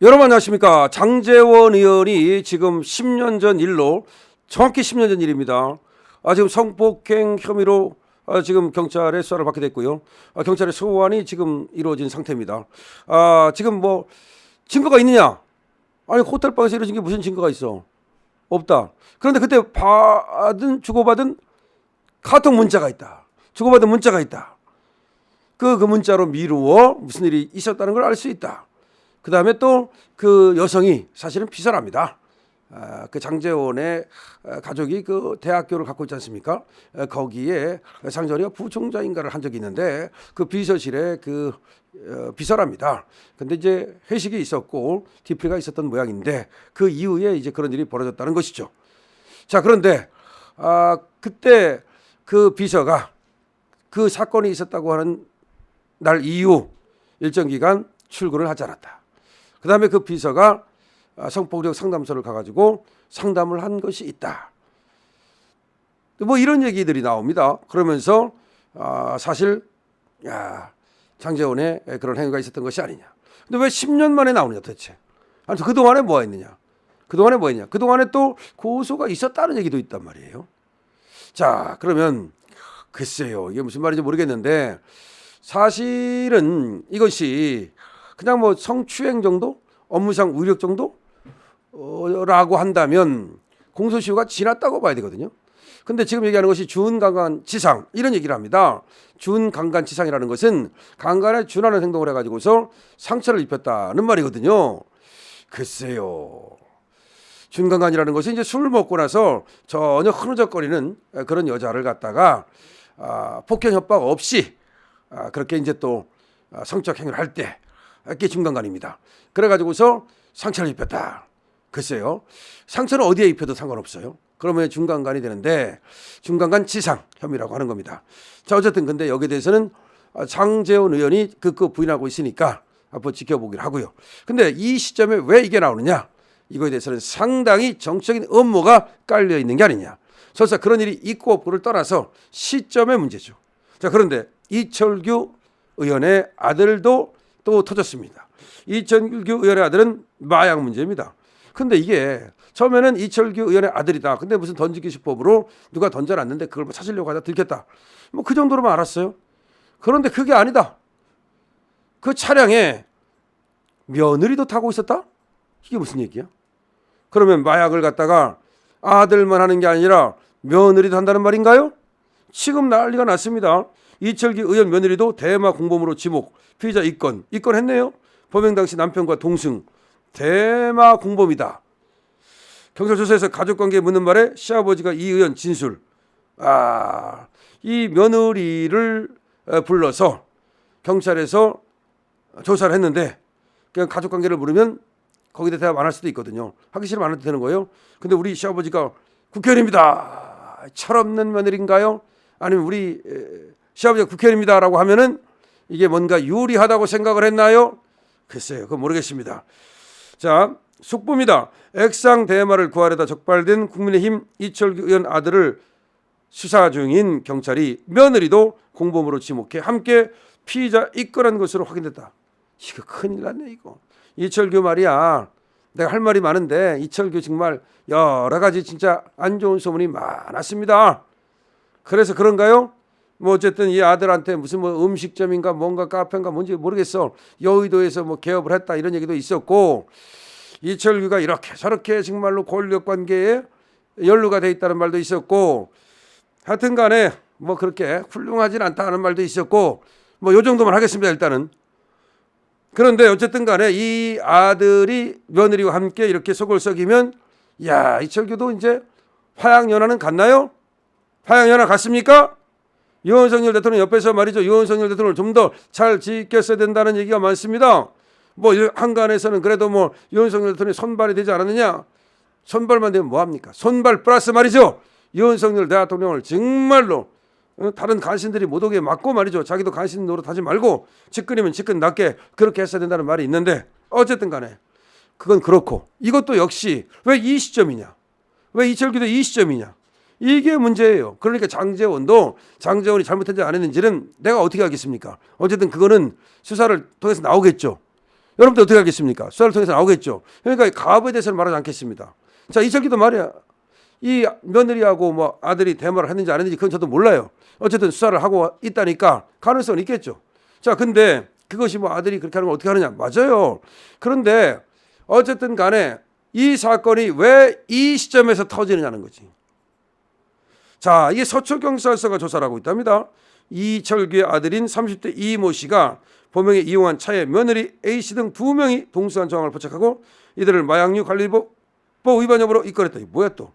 여러분 안녕하십니까. 장제원 의원이 지금 10년 전 일로, 정확히 10년 전 일입니다. 지금 성폭행 혐의로 지금 경찰의 수사를 받게 됐고요. 경찰의 소환이 지금 이루어진 상태입니다. 지금 뭐 증거가 있느냐? 아니, 호텔방에서 이루어진 게 무슨 증거가 있어? 없다. 그런데 그때 주고받은 카톡 문자가 있다. 주고받은 문자가 있다. 그 문자로 미루어 무슨 일이 있었다는 걸 알 수 있다. 그 다음에 또 그 여성이 사실은 비서랍니다. 그 장제원의 가족이 그 대학교를 갖고 있지 않습니까? 거기에 장제원이가 부총장인가를 한 적이 있는데 그 비서실에 그 비서랍니다. 근데 이제 회식이 있었고 디프리가 있었던 모양인데 그 이후에 이제 그런 일이 벌어졌다는 것이죠. 자, 그런데 그때 그 비서가 그 사건이 있었다고 하는 날 이후 일정 기간 출근을 하지 않았다. 그 다음에 그 비서가 성폭력 상담소를 가가지고 상담을 한 것이 있다. 뭐 이런 얘기들이 나옵니다. 그러면서 사실 장제원의 그런 행위가 있었던 것이 아니냐. 근데 왜 10년 만에 나오느냐 도대체. 아니, 그동안에 뭐 했느냐. 그동안에 또 고소가 있었다는 얘기도 있단 말이에요. 자, 그러면 글쎄요. 이게 무슨 말인지 모르겠는데 사실은 이것이 그냥 뭐 성추행 정도? 업무상 위력 정도? 라고 한다면 공소시효가 지났다고 봐야 되거든요. 근데 지금 얘기하는 것이 준강간치상 이런 얘기를 합니다. 준강간치상이라는 것은 강간에 준하는 행동을 해가지고서 상처를 입혔다는 말이거든요. 글쎄요. 준강간이라는 것은 이제 술을 먹고 나서 전혀 흐느적거리는 그런 여자를 갖다가 폭행 협박 없이 그렇게 이제 또 성적 행위를 할 때 그게 준강간입니다. 그래가지고서 상처를 입혔다. 글쎄요. 상처는 어디에 입혀도 상관없어요. 그러면 준강간이 되는데 준강간치상 혐의라고 하는 겁니다. 자, 어쨌든 근데 여기에 대해서는 장제원 의원이 극구 부인하고 있으니까 앞으로 지켜보기로 하고요. 근데 이 시점에 왜 이게 나오느냐? 이거에 대해서는 상당히 정치적인 음모가 깔려 있는 게 아니냐. 설사 그런 일이 있고 없고를 떠나서 시점의 문제죠. 자, 그런데 이철규 의원의 아들도 또 터졌습니다. 이철규 의원의 아들은 마약 문제입니다. 근데 이게 처음에는 이철규 의원의 아들이다. 근데 무슨 던지기 수법으로 누가 던져놨는데 그걸 찾으려고 하다 들켰다. 뭐 그 정도로만 알았어요. 그런데 그게 아니다. 그 차량에 며느리도 타고 있었다? 이게 무슨 얘기야? 그러면 마약을 갖다가 아들만 하는 게 아니라 며느리도 한다는 말인가요? 지금 난리가 났습니다. 이철규 의원 며느리도 대마 공범으로 지목, 피의자 입건했네요. 범행 당시 남편과 동승, 대마 공범이다. 경찰 조사에서 가족관계 묻는 말에 시아버지가 이 의원 진술. 이 며느리를 불러서 경찰에서 조사를 했는데 그냥 가족관계를 물으면 거기다 대답 안 할 수도 있거든요. 하기 싫으면 안 해도 되는 거예요. 근데 우리 시아버지가 국회의원입니다. 철없는 며느리인가요? 아니면 우리 시아버지가 국회의원입니다라고 하면은 이게 뭔가 유리하다고 생각을 했나요? 글쎄요. 그건 모르겠습니다. 자, 속보입니다. 액상 대마를 구하려다 적발된 국민의힘 이철규 의원 아들을 수사 중인 경찰이 며느리도 공범으로 지목해 함께 피의자 입건한 것으로 확인됐다. 이거 큰일 났네 이거. 이철규 말이야. 내가 할 말이 많은데 이철규 정말 여러 가지 진짜 안 좋은 소문이 많았습니다. 그래서 그런가요? 뭐 어쨌든 이 아들한테 무슨 뭐 음식점인가 뭔가 카페인가 뭔지 모르겠어. 여의도에서 뭐 개업을 했다 이런 얘기도 있었고 이철규가 이렇게 저렇게 정말로 권력 관계에 연루가 돼 있다는 말도 있었고 하여튼 간에 뭐 그렇게 훌륭하진 않다는 말도 있었고 뭐 요 정도만 하겠습니다 일단은. 그런데 어쨌든 간에 이 아들이 며느리와 함께 이렇게 속을 썩이면 야, 이철규도 이제 화양연화는 갔나요? 화양연화 갔습니까? 윤석열 대통령 옆에서 말이죠. 윤석열 대통령을 좀 더 잘 지켰어야 된다는 얘기가 많습니다. 뭐 한간에서는 그래도 뭐 윤석열 대통령이 선발이 되지 않았느냐. 선발만 되면 뭐합니까? 선발 플러스 말이죠. 윤석열 대통령을 정말로 다른 간신들이 못 오게 막고 말이죠. 자기도 간신 노릇하지 말고 측근이면 측근답게 그렇게 했어야 된다는 말이 있는데 어쨌든 간에 그건 그렇고 이것도 역시 왜 이 시점이냐. 왜 이철규도 이 시점이냐. 이게 문제예요. 그러니까 장제원이 잘못했는지 안 했는지는 내가 어떻게 하겠습니까? 어쨌든 그거는 수사를 통해서 나오겠죠. 여러분들 어떻게 알겠습니까? 수사를 통해서 나오겠죠. 그러니까 가업에 대해서는 말하지 않겠습니다. 자, 이철규도 말이야. 이 며느리하고 뭐 아들이 대마를 했는지 안 했는지 그건 저도 몰라요. 어쨌든 수사를 하고 있다니까 가능성은 있겠죠. 자, 근데 그것이 뭐 아들이 그렇게 하는 걸 어떻게 하느냐? 맞아요. 그런데 어쨌든 간에 이 사건이 왜 이 시점에서 터지느냐는 거지. 자, 이게 서초경찰서가 조사를 하고 있답니다. 이철규의 아들인 30대 이모 씨가 범행에 이용한 차에 며느리 A씨 등 2명이 동승한 정황을 포착하고 이들을 마약류 관리법 위반 여부로 입건했다. 이게 뭐야 또?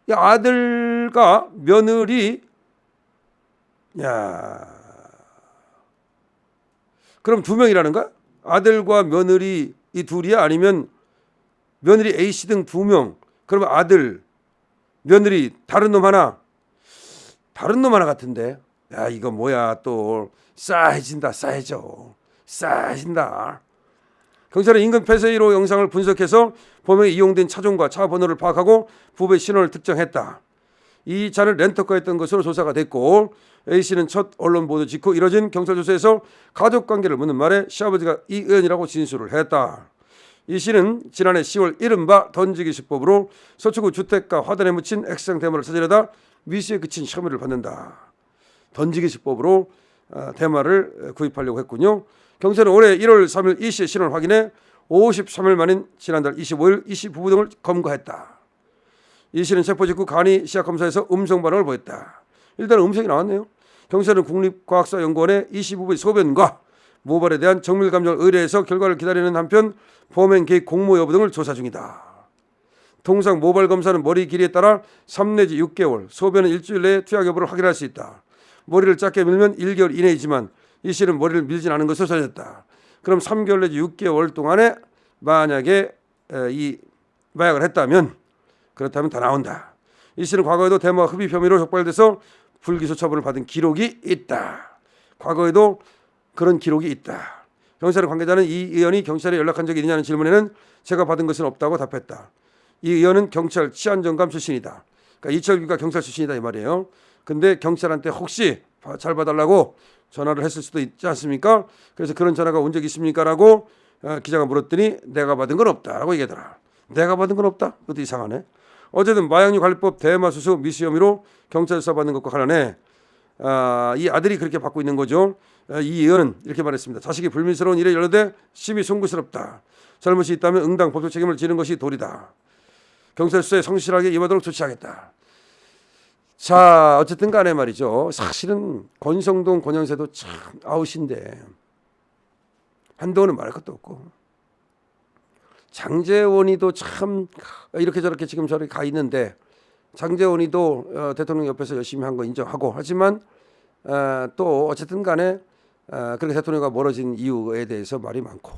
이 아들과 며느리, 야, 그럼 2명이라는 거야? 아들과 며느리 이 둘이야? 아니면 며느리 A씨 등 2명? 그러면 아들, 며느리 다른 놈 하나? 다른 놈 하나 같은데. 야, 이거 뭐야 또. 싸해진다. 싸해진다. 경찰은 인근 폐쇄로 영상을 분석해서 범행에 이용된 차종과 차 번호를 파악하고 부부의 신원을 특정했다. 이 차를 렌터카했던 것으로 조사가 됐고 A씨는 첫 언론 보도 직후 이뤄진 경찰 조사에서 가족관계를 묻는 말에 시아버지가 이의원이라고 진술을 했다. 이 씨는 지난해 10월 이른바 던지기 수법으로 서초구 주택가 화단에 묻힌 액상 대마를 찾으려다 미수에 그친 혐의를 받는다. 던지기 수법으로 대마를 구입하려고 했군요. 경찰은 올해 1월 3일 이 씨의 신원을 확인해 53일 만인 지난달 25일 이 씨 부부 등을 검거했다. 이 씨는 체포 직후 간이 시약 검사에서 음성 반응을 보였다. 일단 음성이 나왔네요. 경찰은 국립과학사연구원의 이 씨 부부의 소변과 모발에 대한 정밀 감정을 의뢰해서 결과를 기다리는 한편 범행 계획 공모 여부 등을 조사 중이다. 통상 모발 검사는 머리 길이에 따라 3 내지 6개월, 소변은 일주일 내에 투약 여부를 확인할 수 있다. 머리를 짧게 밀면 1개월 이내이지만 이 씨는 머리를 밀진 않은 것으로 전해졌다. 그럼 3개월 내지 6개월 동안에 만약에 이 마약을 했다면 그렇다면 다 나온다. 이 씨는 과거에도 대마 흡입 혐의로 적발돼서 불기소 처분을 받은 기록이 있다. 과거에도 그런 기록이 있다. 경찰의 관계자는 이 의원이 경찰에 연락한 적이 있느냐는 질문에는 제가 받은 것은 없다고 답했다. 이 의원은 경찰 치안정감 출신이다. 그러니까 이철규가 경찰 출신이다 이 말이에요. 근데 경찰한테 혹시 잘 봐달라고 전화를 했을 수도 있지 않습니까? 그래서 그런 전화가 온 적이 있습니까? 라고 기자가 물었더니 내가 받은 건 없다라고 얘기하더라. 내가 받은 건 없다? 그것도 이상하네. 어쨌든 마약류 관리법 대마 수수 미수 혐의로 경찰 수사 받는 것과 관련해 이 아들이 그렇게 받고 있는 거죠. 이 의원은 이렇게 말했습니다. 자식이 불미스러운 일에 연루돼 심히 송구스럽다. 잘못이 있다면 응당 법적 책임을 지는 것이 도리다. 경찰 수사에 성실하게 임하도록 조치하겠다. 자, 어쨌든 간에 말이죠. 사실은 권성동, 권영세도 참 아웃인데 한동훈은 말할 것도 없고 장제원이도 참 이렇게 저렇게 지금 저렇게 가 있는데 장제원이도 대통령 옆에서 열심히 한 거 인정하고 하지만 또 어쨌든 간에 그렇게 대통령과 멀어진 이유에 대해서 말이 많고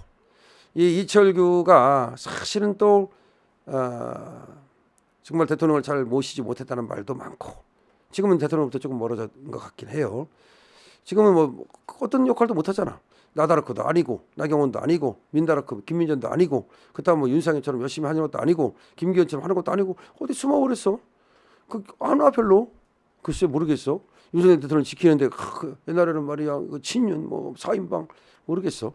이 이철규가 사실은 또 정말 대통령을 잘 모시지 못했다는 말도 많고 지금은 대통령부터 조금 멀어진 것 같긴 해요. 지금은 뭐 어떤 역할도 못하잖아. 나다르크도 아니고 나경원도 아니고 민다르크 김민전도 아니고 그다음 뭐 윤상현처럼 열심히 하는 것도 아니고 김기현처럼 하는 것도 아니고 어디 숨어버렸어. 그 하나 별로 글쎄 모르겠어. 윤석열 대통령 지키는데 옛날에는 말이야 친윤 뭐 4인방 모르겠어.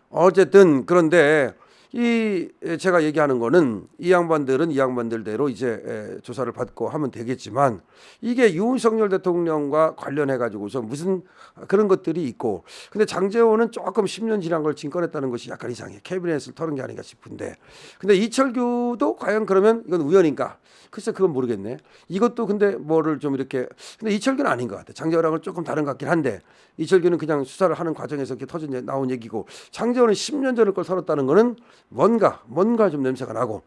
어쨌든 그런데 이 제가 얘기하는 거는 이 양반들은 이 양반들대로 이제 조사를 받고 하면 되겠지만 이게 윤석열 대통령과 관련해 가지고서 무슨 그런 것들이 있고 근데 장제원은 조금 10년 지난 걸 진건했다는 것이 약간 이상해. 캐비넷을 털은 게 아닌가 싶은데 근데 이철규도 과연 그러면 이건 우연인가? 글쎄 그건 모르겠네. 이것도 근데 뭐를 좀 이렇게 근데 이철규는 아닌 것 같아. 장제원하고는 조금 다른 것 같긴 한데 이철규는 그냥 수사를 하는 과정에서 이렇게 나온 얘기고 장제원은 10년 전에 걸 털었다는 거는 뭔가 좀 냄새가 나고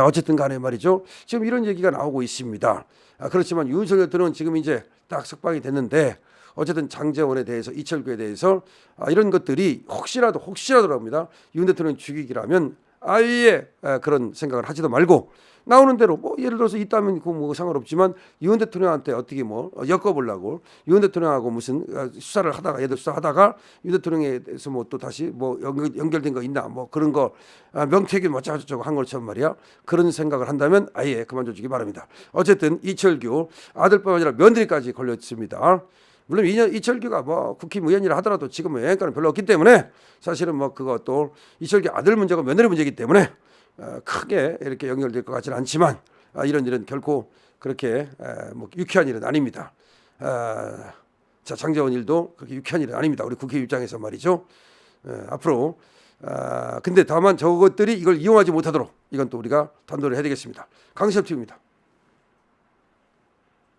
어쨌든 간에 말이죠. 지금 이런 얘기가 나오고 있습니다. 그렇지만 윤석열 대통령은 지금 이제 딱 석방이 됐는데 어쨌든 장제원에 대해서 이철규에 대해서 이런 것들이 혹시라도랍니다. 윤 대통령 죽이기라면 아예 그런 생각을 하지도 말고 나오는 대로 뭐 예를 들어서 있다면 그 뭐 상관없지만 윤 대통령한테 어떻게 뭐 엮어보려고 윤 대통령하고 무슨 수사를 하다가 얘들 수사하다가 윤 대통령에 대해서 뭐 또 다시 뭐 연결된 거 있나 뭐 그런 거 명태균 뭐 짜고저쩌고 한 것처럼 말이야 그런 생각을 한다면 아예 그만둬주기 바랍니다. 어쨌든 이철규 아들뿐만 아니라 며느리까지 걸렸습니다. 물론 이철규가 뭐 국회의원이라 하더라도 지금은 영향권은 별로 없기 때문에 사실은 뭐 그것도 이철규 아들 문제고 며느리 문제이기 때문에 크게 이렇게 연결될 것 같지는 않지만 이런 일은 결코 그렇게 뭐 유쾌한 일은 아닙니다. 자, 장제원 일도 그렇게 유쾌한 일은 아닙니다. 우리 국회 입장에서 말이죠. 앞으로 근데 다만 저것들이 이걸 이용하지 못하도록 이건 또 우리가 단도를 해야 되겠습니다. 강시엽 TV입니다.